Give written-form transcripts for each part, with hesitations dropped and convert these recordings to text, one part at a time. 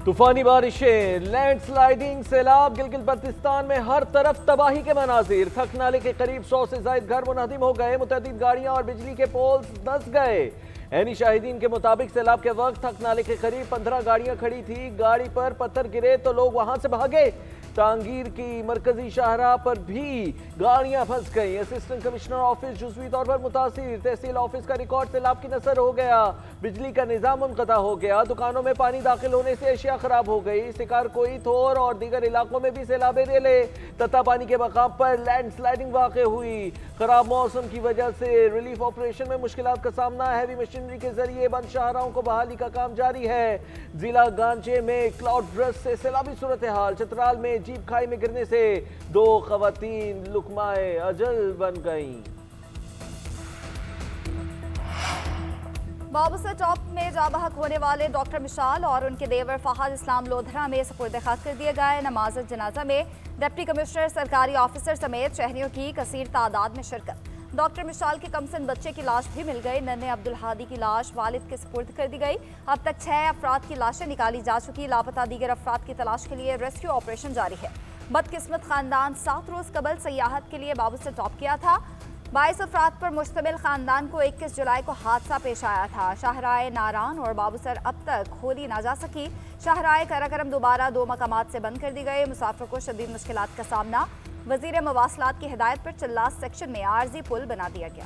तूफानी बारिशें, लैंडस्लाइडिंग, सैलाब, गिलगित बल्तिस्तान में हर तरफ तबाही के मनाजिर। थक नाले के करीब 100 से ज्यादा घर मुनहदिम हो गए। मुतअद्दिद गाड़ियां और बिजली के पोल्स धंस गए। ऐनी शाहिदीन के मुताबिक सैलाब के वक्त थक नाले के करीब 15 गाड़ियां खड़ी थी। गाड़ी पर पत्थर गिरे तो लोग वहां से भागे। टांगीर की मरकजी शाहराह पर भी गाड़ियां फंस गई। असिस्टेंट कमिश्नर ऑफिस जुज़वी तौर पर मुतासिर। तहसील ऑफिस का रिकॉर्ड सैलाब की नजर हो गया। बिजली का निजाम मुनक़ता हो गया। दुकानों में पानी दाखिल होने से अशिया खराब हो गई। शिकार कोई, थोर और दीगर इलाकों में भी सैलाबे रेले। तत्ता पानी के मकाम पर लैंडस्लाइडिंग वाक़ हुई। खराब मौसम की वजह से रिलीफ ऑपरेशन में मुश्किलात का सामना। हैवी मशीनरी के जरिए बंद शाहराहों को बहाली का काम जारी है। जिला गांचे में क्लाउड ब्रस्ट से सैलाबी सूरत हाल। चतराल में जीप खाई में गिरने से 2 खवातीन लुकमाए अजल बन गईं। बाबूसर टॉप में जाबहक होने वाले डॉक्टर मिशाल और उनके देवर फहद इस्लाम लोधरा में सुपुर्द खाक कर दिए गए। नमाज जनाजा में डिप्टी कमिश्नर, सरकारी ऑफिसर समेत शहरियों की कसीर तादाद में शिरकत। डॉक्टर मिशाल के कमसन बच्चे की लाश भी मिल गई। नन्हे अब्दुल हादी की लाश वालिद के सुपुर्द कर दी गई। अब तक 6 अफराद की लाशें निकाली जा चुकी। लापता दीगर अफराद की तलाश के लिए रेस्क्यू ऑपरेशन जारी है। बदकिस्मत खानदान 7 रोज कबल सयाहत के लिए बाबूसर टॉप किया था। 22 अफराद पर मुश्तमिल खानदान को 21 जुलाई को हादसा पेश आया था। शाहराए नारान और बाबूसर अब तक खोली ना जा सकी। शाहराए कराकरम दोबारा 2 मकामात से बंद कर दी गई। मुसाफिर को शदीद मुश्किलात का सामना। वजीर मवासलात की हिदायत पर चिल्लास सेक्शन में आरजी पुल बना दिया गया।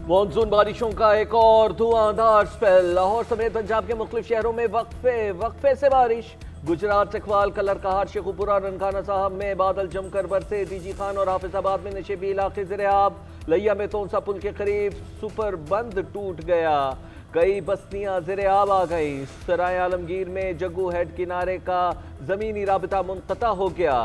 मॉनसून बारिशों का एक और धुआंधार स्पेल। लाहौर समेत पंजाब के मुख्तलिफ शहरों में वक्फे से बारिश। गुजरात, चकवाल, कलरकाहाट, शेखुपुरा, ननकाना साहब में बादल जमकर बरसे। डीजी खान और हाफिजाबाद में नशेबी इलाके ज़िर-ए-आब। लिया में तोनसा पुल के करीब सुपर बंद टूट गया। कई बस्तियां ज़िर-ए-आब आ गई। सराय आलमगीर में जग्गू हेड किनारे का जमीनी राबिता मुनक़ता हो गया।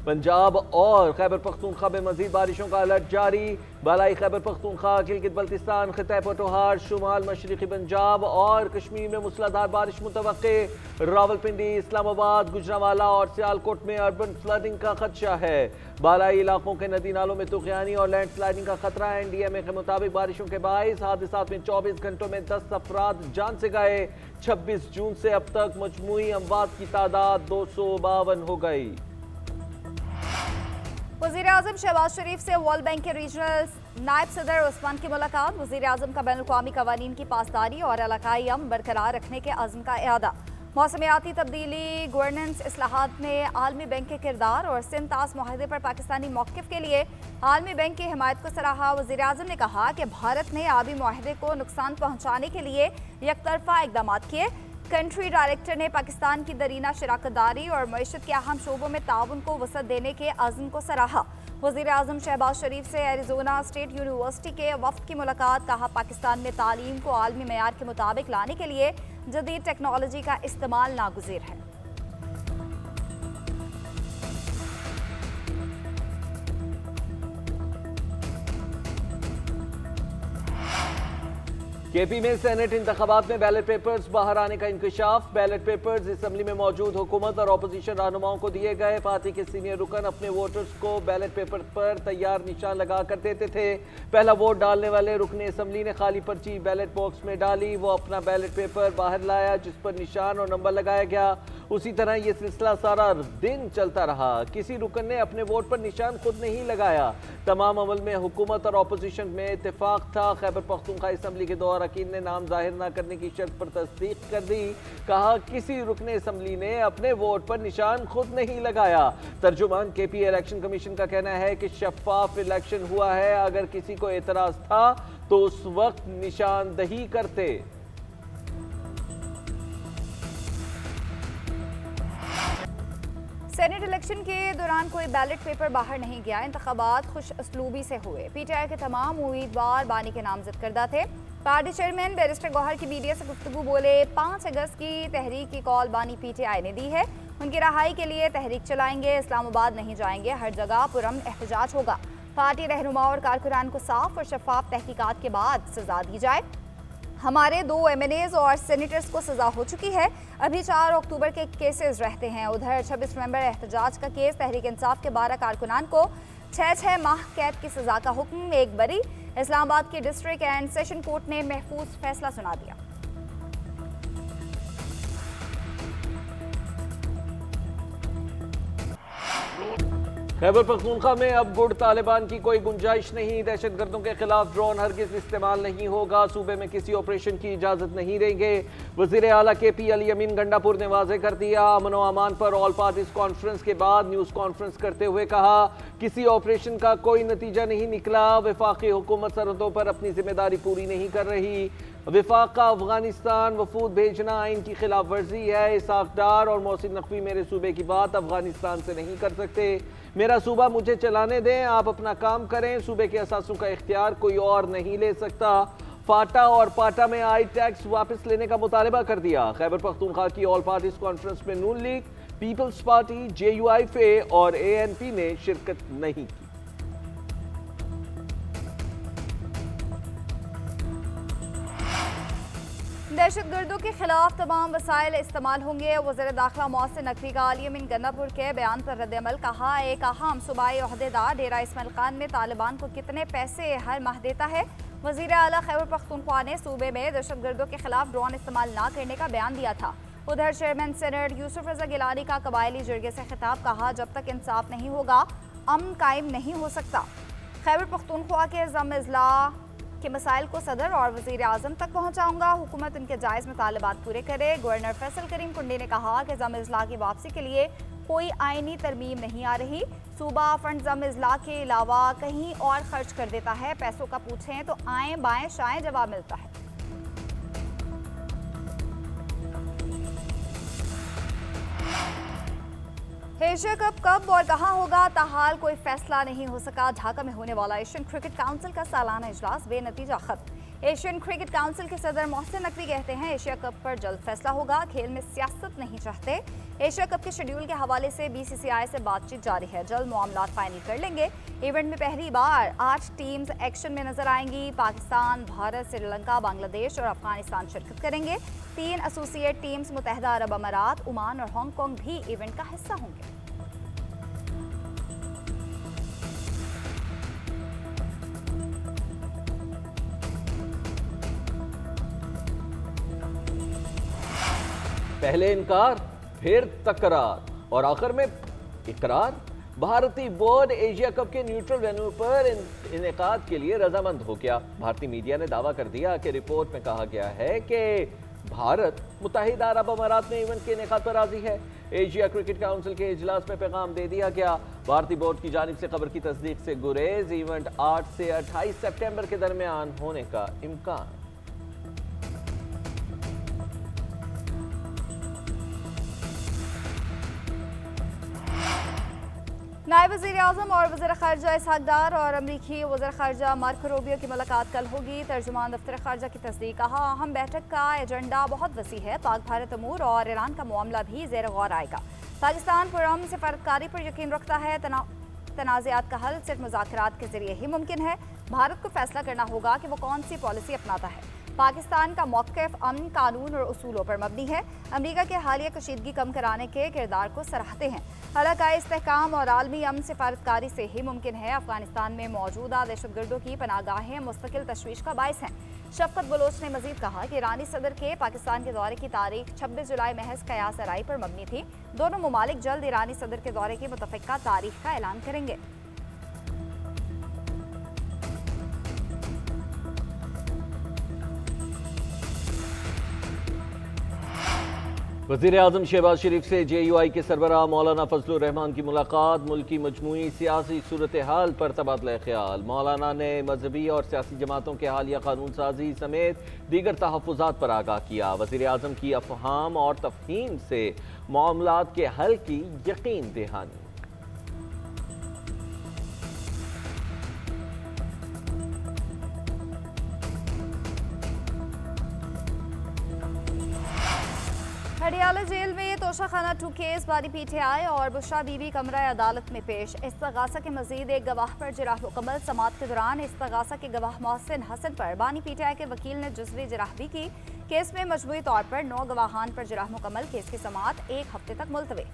पंजाब और खैबर पख्तूनख्वा में मजीद बारिशों का अलर्ट जारी। बालाई खैबर पख्तूनख्वा, गिलगित बल्तिस्तान, खित्ता पटोहार, शुमाल मशरक़ी पंजाब और कश्मीर में मूसलाधार बारिश मुतवक्के। रावलपिंडी, इस्लामाबाद, गुजरांवाला और सियालकोट में अर्बन फ्लडिंग का खदशा है। बालाई इलाकों के नदी नालों में तुग़यानी और लैंडस्लाइडिंग का खतरा। NDMA के मुताबिक बारिशों के बाइस हादसात में 24 घंटों में 10 अफराद जान से गए। 26 जून से अब तक मजमूई अमवात की तादाद 252 हो गई। वज़ीर आज़म शहबाज शरीफ से वर्ल्ड बैंक के रीजनल नायब सदर उस्मान की मुलाकात। वज़ीर आज़म का बैनुल-अक़वामी क़वानीन की पासदारी और इलाकाई अमन बरकरार रखने के अज़्म का इआदा। मौसमियाती तब्दीली, गवर्नेंस इस्लाहात में आलमी बैंक के किरदार और सिंध तास मुआहदे पर पाकिस्तानी मौक़िफ़ के लिए आलमी बैंक की हिमायत को सराहा। वज़ीर आज़म ने कहा कि भारत ने आबी मुआहदे को नुकसान पहुँचाने के लिए यकतरफ़ा इक़दाम किए। कंट्री डायरेक्टर ने पाकिस्तान की दरीना शराकतदारी और मईशत के अहम शोबों में ताउन को वसअत देने के अज़्म को सराहा। वज़ीर आज़म शहबाज शरीफ से एरिज़ोना स्टेट यूनिवर्सिटी के वफ़द की मुलाकात। कहा, पाकिस्तान में तालीम को आलमी मेयार के मुताबिक लाने के लिए जदीद टेक्नोलॉजी का इस्तेमाल नागुज़ीर है। KP में सेनेट इंतखाबात में बैलेट पेपर्स बाहर आने का इंकशाफ। बैलेट पेपर्स असम्बली में मौजूद हुकूमत और अपोजिशन रहनुमाओं को दिए गए। पार्टी के सीनियर रुकन अपने वोटर्स को बैलेट पेपर पर तैयार निशान लगा कर देते थे। पहला वोट डालने वाले रुकने असम्बली ने खाली पर्ची बैलेट बॉक्स में डाली। वो अपना बैलेट पेपर बाहर लाया जिस पर निशान और नंबर लगाया गया। उसी तरह ये सिलसिला सारा दिन चलता रहा। किसी रुकन ने अपने वोट पर निशान खुद नहीं लगाया। तमाम अमल में हुकूमत और अपोजिशन में इत्तेफाक था। खैबर पख्तूनख्वा असम्बली के 2 अरकान ने नाम जाहिर न करने की शर्त पर तस्दीक कर दी। कहा, किसी रुकने असम्बली ने अपने वोट पर निशान खुद नहीं लगाया। तर्जुमान KP इलेक्शन कमीशन का कहना है कि शफाफ इलेक्शन हुआ है। अगर किसी को एतराज था तो उस वक्त निशानदही करते। सेनेट इलेक्शन के दौरान कोई बैलेट पेपर बाहर नहीं गया। इंतखाबात खुश असलूबी से हुए। PTI के तमाम उम्मीदवार बानी के नामजद करदा थे। पार्टी चेयरमैन बैरिस्टर गौहर की मीडिया से गुफ्तगू बोले, 5 अगस्त की तहरीक की कॉल बानी PTI ने दी है। उनकी रहाई के लिए तहरीक चलाएंगे। इस्लामाबाद नहीं जाएंगे। हर जगह पुरअमन एहतजाज होगा। पार्टी रहनुमा और कारकुनान को साफ और शफाफ तहकीकात के बाद सजा दी जाए। हमारे 2 MNAs और सेनेटर्स को सजा हो चुकी है। अभी 4 अक्टूबर के केसेस रहते हैं। उधर 26 नवंबर एहतजाज का केस तहरीक इंसाफ के 12 कारकुनान को 6 माह कैद की सजा का हुक्म, एक बरी। इस्लामाबाद के डिस्ट्रिक्ट एंड सेशन कोर्ट ने महफूज फैसला सुना दिया। खैबर पख्तूनख्वा में अब गुड तालिबान की कोई गुंजाइश नहीं। दहशतगर्दों के खिलाफ ड्रोन हरगिज इस्तेमाल नहीं होगा। सूबे में किसी ऑपरेशन की इजाजत नहीं देंगे। वजीर आला KP अली अमीन गंडापुर ने वाजे कर दिया। अमन व अमान पर ऑल पार्टीज कॉन्फ्रेंस के बाद न्यूज कॉन्फ्रेंस करते हुए कहा, किसी ऑपरेशन का कोई नतीजा नहीं निकला। वफाकी हुकूमत सरहदों पर अपनी जिम्मेदारी पूरी नहीं कर रही। विफाक का अफगानिस्तान वफूद भेजना आइन की खिलाफ वर्जी है। इसाक डार और मोहसिन नकवी मेरे सूबे की बात अफगानिस्तान से नहीं कर सकते। मेरा सूबा मुझे चलाने दें, आप अपना काम करें। सूबे के असासों का इख्तियार कोई और नहीं ले सकता। फाटा और पाटा में आई टैक्स वापस लेने का मुतालबा कर दिया। खैबर पख्तूनख्वा की ऑल पार्टीज कॉन्फ्रेंस में नून लीग, पीपल्स पार्टी, JUIFA और ANP ने शिरकत नहीं की। दहशतगर्दों के खिलाफ तमाम वसाइल इस्तेमाल होंगे। वज़ीर दाखिला मोहसिन नकवी का अली अमीन गंडापुर के बयान पर रद्द-ए-अमल। कहा, एक अहम सूबाई ओहदेदार डेरा इस्माइल खान में तालिबान को कितने पैसे हर माह देता है। वज़ीर आला खैबर पख्तूनख्वा ने सूबे में दहशतगर्दों के खिलाफ ड्रोन इस्तेमाल न करने का बयान दिया था। उधर चेयरमैन सेनेट यूसुफ रजा गिलानी का कबायली जरगे से खिताब। कहा, जब तक इंसाफ नहीं होगा अमन कायम नहीं हो सकता। खैबर पख्तूनख्वा के ज़म-ए-इज़्ला के मसाइल को सदर और वज़ीर आज़म तक पहुँचाऊँगा। हुकूमत उनके जायज़ मुतालबात पूरे करे। गवर्नर फैसल करीम कुंडी ने कहा कि ज़म-ए-इज़्ला की वापसी के लिए कोई आइनी तरमीम नहीं आ रही। सूबा फंड ज़म-ए-इज़्ला के अलावा कहीं और खर्च कर देता है। पैसों का पूछें तो आएँ बाएँ शाएँ जवाब मिलता है। एशिया कप कब और कहां होगा, ताहाल कोई फैसला नहीं हो सका। ढाका में होने वाला एशियन क्रिकेट काउंसिल का सालाना इजलास बेनतीजा खत्म। एशियन क्रिकेट काउंसिल के सदर मोहसिन नकवी कहते हैं, एशिया कप पर जल्द फैसला होगा। खेल में सियासत नहीं चाहते। एशिया कप के शेड्यूल के हवाले से BCCI से बातचीत जारी है। जल्द मामलात फाइनल कर लेंगे। इवेंट में पहली बार 8 टीम्स एक्शन में नजर आएंगी। पाकिस्तान, भारत, श्रीलंका, बांग्लादेश और अफगानिस्तान शिरकत करेंगे। 3 एसोसिएट टीम्स मुत्तहिदा अरब अमारात, ओमान और हांगकांग भी इवेंट का हिस्सा होंगे। पहले इनकार, फिर तकरार और आखिर में इकरार। भारतीय बोर्ड एशिया कप के न्यूट्रल वेन्यू पर इनेकाद के लिए रजामंद हो गया। भारतीय मीडिया ने दावा कर दिया कि रिपोर्ट में कहा गया है कि भारत मुत्तहिदा अरब अमारात में इवेंट के इनेकाद पर राजी है। एशिया क्रिकेट काउंसिल के इजलास में पैगाम दे दिया गया। भारतीय बोर्ड की जानिब से खबर की तस्दीक से गुरेज। इवेंट 8 से 28 सितंबर के दरमियान होने का इम्कान। नायब वज़ीर आज़म और वज़ीर ख़ारिजा इसहाक़ डार और अमरीकी वज़ीर ख़ारिजा मार्को रूबियो की मुलाकात कल होगी। तर्जुमान दफ्तर ख़ारिजा की तस्दीक। कहा, अहम बैठक का एजेंडा बहुत वसी है। पाक भारत अमूर और ईरान का मामला भी ज़ेर गौर आएगा। पाकिस्तान पुरअमन सफारतकारी पर यकीन रखता है। तनाज़ात का हल सिर्फ मुज़ाकरात के ज़रिए ही मुमकिन है। भारत को फैसला करना होगा कि वो कौन सी पॉलिसी अपनाता है। पाकिस्तान का मौक़िफ़ अमन, कानून और उसूलों पर मबनी है। अमरीका के हालिया कशीदगी कम कराने के किरदार को सराहते हैं। इलाक़ाई इस्तेहकाम और आलमी अमन सिफारतकारी से ही मुमकिन है। अफगानिस्तान में मौजूदा दहशतगर्दों की पनाहगाहें मुस्तकिल तशवीश का बाइस हैं। शफ़क़त बलोच ने मज़ीद कहा कि ईरानी सदर के पाकिस्तान के दौरे की तारीख 26 जुलाई महज कयास आराई पर मबनी थी। दोनों ममालिक जल्द ईरानी सदर के दौरे की मुतफ़िक़ा तारीख का ऐलान करेंगे। वज़ीर आज़म शहबाज शरीफ से JUI के सरबराह मौलाना फजलुर रहमान की मुलाकात। मुल्की मजमूई सियासी सूरत हाल पर तबादला ख्याल। मौलाना ने मजहबी और सियासी जमातों के हालिया कानून साजी समेत दीगर तहफ़्फ़ुज़ात पर आगाह किया। वज़ीर आज़म की अफ़हाम और तफ़हीम से मामलात के हल की यकीन दहानी। हडियाला जेल में तोशाखाना 2 केस बारी PTI और बुशरा बीबी कमरा अदालत में पेश। इस्तगासा के मजीद एक गवाह पर जराह मुकम्मल। समात के दौरान इस्तगासा के गवाह मोहसिन हसन पर बानी PTI के वकील ने जुज़वी जराह भी की। केस में मजमूई तौर पर 9 गवाहान पर जराह मुकम्मल। केस की समात 1 हफ्ते तक मुलतवी।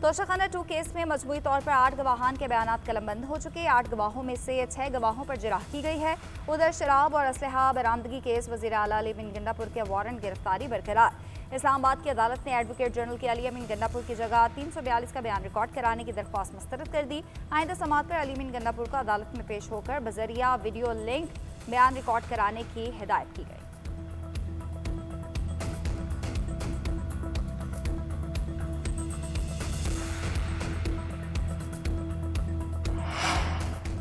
तोशाखाना 2 केस में मजमूई तौर पर 8 गवाहान के बयानात कलमबंद हो चुके। 8 गवाहों में से 6 गवाहों पर जिराह की गई है। उधर शराब और असलहा बरामदगी केस वज़ीर आला अली अमीन गंडापुर के वारंट गिरफ्तारी बरकरार। इस्लामाबाद की अदालत ने एडवोकेट जनरल के अली अमीन गंडापुर की जगह 342 का बयान रिकॉर्ड कराने की दरख्वास्त मुस्तरद कर दी। आइंदा समाअत पर अली अमीन गंडापुर को अदालत में पेश होकर बजरिया वीडियो लिंक बयान रिकॉर्ड कराने की हिदायत की गई।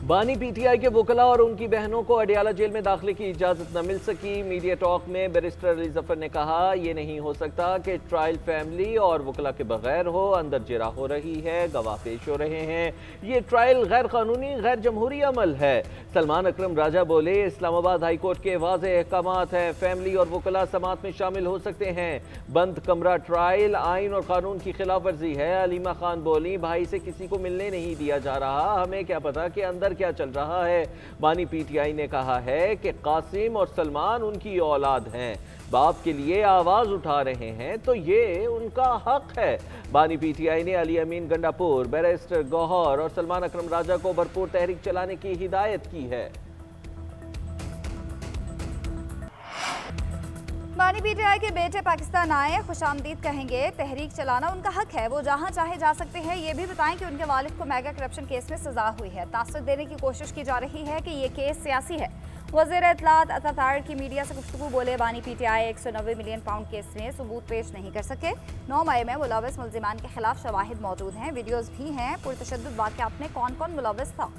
बानी पीटीआई के वकला और उनकी बहनों को अडियाला जेल में दाखिले की इजाजत न मिल सकी। मीडिया टॉक में बैरिस्टर अली जफर ने कहा, यह नहीं हो सकता कि ट्रायल फैमिली और वकला के बगैर हो। अंदर जिरा हो रही है, गवाह पेश हो रहे हैं। ये ट्रायल गैर कानूनी, गैर जमहूरी अमल है। सलमान अकरम राजा बोले, इस्लामाबाद हाई कोर्ट के वाज़ेह अहकामात हैं, फैमिली और वकला समाअत में शामिल हो सकते हैं। बंद कमरा ट्रायल आइन और कानून की खिलाफ वर्जी है। अलीमा खान बोली, भाई से किसी को मिलने नहीं दिया जा रहा, हमें क्या पता कि अंदर क्या चल रहा है। बानी पीटीआई ने कहा है कि कासिम और सलमान उनकी औलाद हैं, बाप के लिए आवाज उठा रहे हैं तो ये उनका हक है। बानी पीटीआई ने अली अमीन गंडापुर, बैरिस्टर गौहर और सलमान अकरम राजा को भरपूर तहरीक चलाने की हिदायत की है। बानी पीटीआई के बेटे पाकिस्तान आए, खुशामदीद कहेंगे, तहरीक चलाना उनका हक है, वो जहां चाहे जा सकते हैं। ये भी बताएं कि उनके वालिद को मेगा करप्शन केस में सजा हुई है। तासुर देने की कोशिश की जा रही है कि ये केस सियासी है। वज़ीर इत्तलात अतातार की मीडिया से गुफ्तगू बोले, बानी पीटीआई 190 मिलियन पाउंड केस में सबूत पेश नहीं कर सके। 9 मई में मुलव्वस मुल्जिमान के खिलाफ शवाहिद मौजूद हैं, वीडियोज़ भी हैं। पुरतशद्दुद वाक़यात में कौन कौन मुलव्वस था?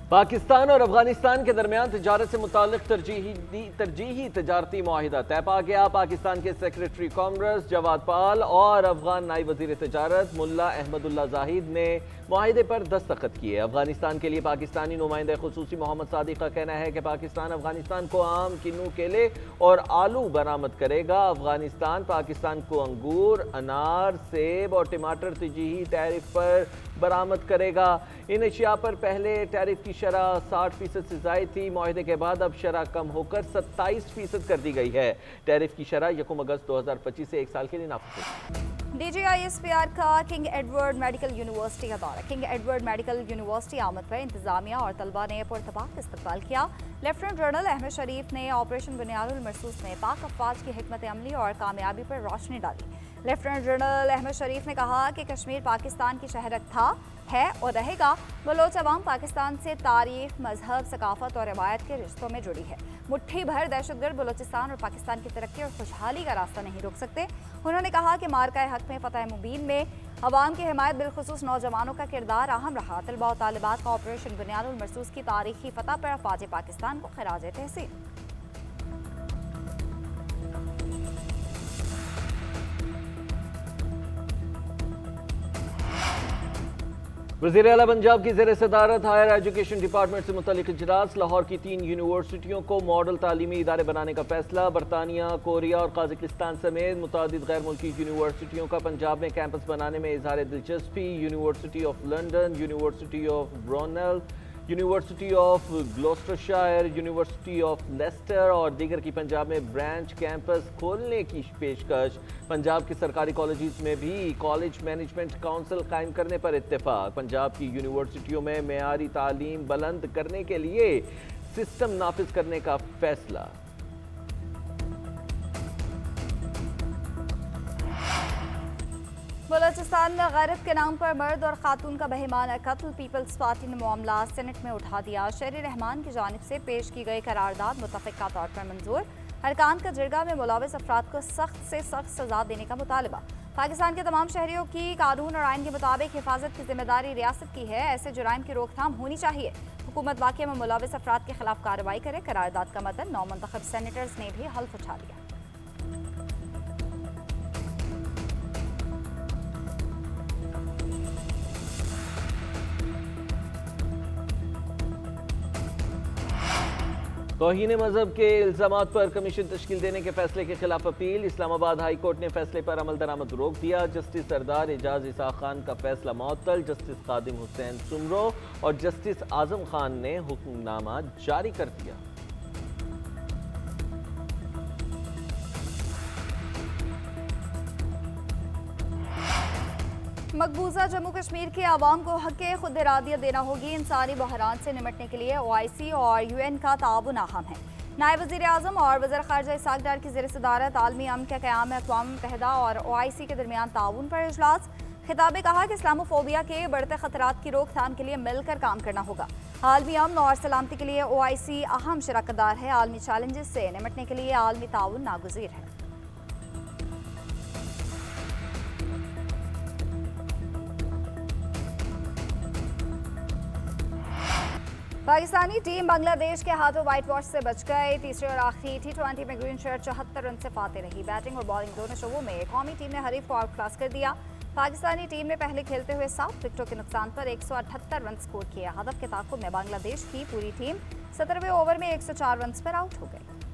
पाकिस्तान और अफगानिस्तान के दरमियान तिजारत से मुताल्लिक तरजीही तजारती मुआहिदा तय पा गया। पाकिस्तान के सेक्रेटरी कॉमर्स जवाद पाल और अफगान नायब वजीर तजारत मुल्ला अहमदुल्ला जाहिद ने मुआहिदे पर दस्तखत किए। अफगानिस्तान के लिए पाकिस्तानी नुमाइंदा खुसूसी मोहम्मद सादिक का कहना है कि पाकिस्तान अफगानिस्तान को आम, किन्नू, केले और आलू बरामद करेगा। अफगानिस्तान पाकिस्तान को अंगूर, अनार, सेब और टमाटर तरजीही टैरिफ पर बरामद करेगा। इन अशिया पर पहले टैरिफ की शरह 60% से ज़ायद थी। मुआहिदे के बाद अब शरह कम होकर 27% कर दी गई है। टैरिफ की शरह 1 अगस्त 2025 से 1 साल के लिए नाफिज होगी। DGISPR का किंग एडवर्ड मेडिकल यूनिवर्सिटी का दौरा। किंग एडवर्ड मेडिकल यूनिवर्सिटी आमद पर इंतजामिया और तलबा ने पुरतबाक इस्तकबाल किया। लेफ्टिनेंट जनरल अहमद शरीफ ने ऑपरेशन बुनियादुल मरसूस में पाक अफवाज की हिकमत अमली और कामयाबी पर रोशनी डाली। लेफ्टिनेंट जनरल अहमद शरीफ ने कहा कि कश्मीर पाकिस्तान की शहरक था, है और रहेगा। बलोच अवाम पाकिस्तान से तारीख, मजहब, सकाफत और रवायत के रिश्तों में जुड़ी है। मुट्ठी भर दहशतगर्द बलोचिस्तान और पाकिस्तान की तरक्की और खुशहाली का रास्ता नहीं रोक सकते। उन्होंने कहा कि मार्का हक में फतह मुबीन में अवाम की हिमायत, बिलखुसूस नौजवानों का किरदार अहम रहा। तलबा और तालिबात का ऑपरेशन बुनियादुल मरसूस की तारीखी फतह पर अफवाज पाकिस्तान को खराज तहसीन। वज़ीर आला पंजाब की ज़ेर सदारत हायर एजुकेशन डिपार्टमेंट से मुतल्लिक़ इजलास। लाहौर की 3 यूनिवर्सिटियों को मॉडल तालीमी इदारे बनाने का फैसला। बरतानिया, कोरिया और काज़ाकिस्तान समेत मुतादिद गैर मुल्की यूनिवर्सिटियों का पंजाब में कैंपस बनाने में इजहार दिलचस्पी। University of London, university of Brunel, university of Gloucestershire, university of Leicester और दीगर की पंजाब में ब्रांच कैंपस खोलने की पेशकश। पंजाब के सरकारी कॉलेजेस में भी कॉलेज मैनेजमेंट काउंसिल कायम करने पर इत्तेफाक। पंजाब की यूनिवर्सिटियों में मेयारी तालीम बुलंद करने के लिए सिस्टम नाफिज करने का फैसला। बलोचिस्तान में गैरत के नाम पर मर्द और खातून का बहिमाना कत्ल। पीपल्स पार्टी ने मामला सेनेट में उठा दिया। शहरी रहमान की जानिब से पेश की गई करारदाद मुतफ़िक़ा तौर पर मंजूर। अरकान का जिरगा में मुलव्वस अफराद को सख्त से सख्त सजा देने का मुतालबा। पाकिस्तान के तमाम शहरियों की कानून और आइन के मुताबिक हिफाजत की जिम्मेदारी रियासत की है। ऐसे जुराइम की रोकथाम होनी चाहिए। हुकूमत वाक़े में मुलव्वस अफराद के खिलाफ कार्रवाई करे। करारदाद का मतन 9 मुंतखब सेनेटर्स ने भी हल्फ उठा लिया। तौहीन मजहब के इल्जामात पर कमीशन तश्कील देने के फैसले के खिलाफ अपील। इस्लामाबाद हाई कोर्ट ने फैसले पर अमल दरामद रोक दिया। जस्टिस सरदार एजाज इसाक खान का फैसला मुअत्तल। जस्टिस कादिम हुसैन सुमरो और जस्टिस आजम खान ने हुक्मनामा जारी कर दिया। मकबूजा जम्मू कश्मीर के आवाम को हक खुद इरादियत देना होगी। इंसानी बहरान से निपटने के लिए OIC और UN का ताउन अहम है। नायब वज़ीर आज़म और वज़ीर ख़ारजा इसाक डार की ज़ेर सदारत आलमी अमन के क़याम में अक़वाम मुत्तहिदा और OIC के दरमियान ताउन पर इजलास। खिताब में कहा कि इस्लामोफोबिया के बढ़ते खतरात की रोकथाम के लिए मिलकर काम करना होगा। आलमी अमन और सलामती के लिए OIC अहम शराकतदार है। आलमी चैलेंजेस से निपटने के लिए आलमी ताउन नागुज़ीर है। पाकिस्तानी टीम बांग्लादेश के हाथों व्हाइट वॉश से बच गए। तीसरे और आखिरी T20 में ग्रीन शर्ट 74 रन से फाते रही। बैटिंग और बॉलिंग दोनों शोबों में कौमी टीम ने हरीफ को आउट क्लास कर दिया। पाकिस्तानी टीम ने पहले खेलते हुए 7 विकेटों के नुकसान पर 178 रन स्कोर किए। हदफ के ताक़ुब में बांग्लादेश की पूरी टीम 17वें ओवर में 104 रन पर आउट हो गई।